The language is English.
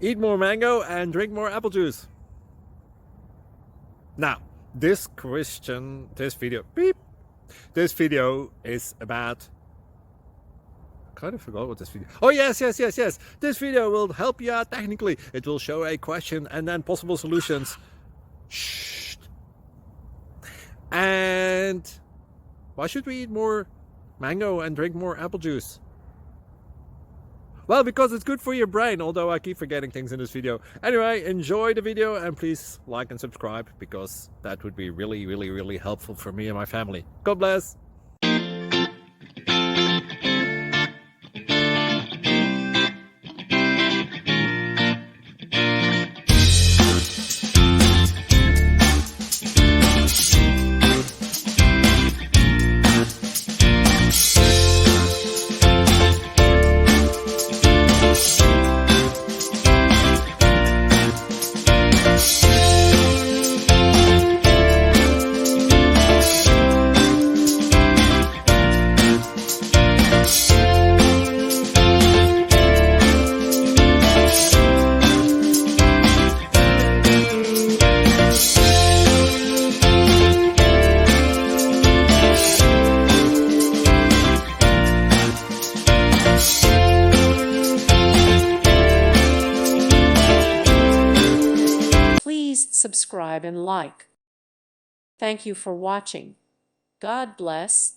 Eat more mango and drink more apple juice. Now, this video is about, I kind of forgot what this video. Oh yes. This video will help you out technically. It will show a question and then possible solutions. Shh. And why should we eat more mango and drink more apple juice? Well, because it's good for your brain, although I keep forgetting things in this video. Anyway, enjoy the video and please like and subscribe, because that would be really helpful for me and my family. God bless! Subscribe and like. Thank you for watching. God bless.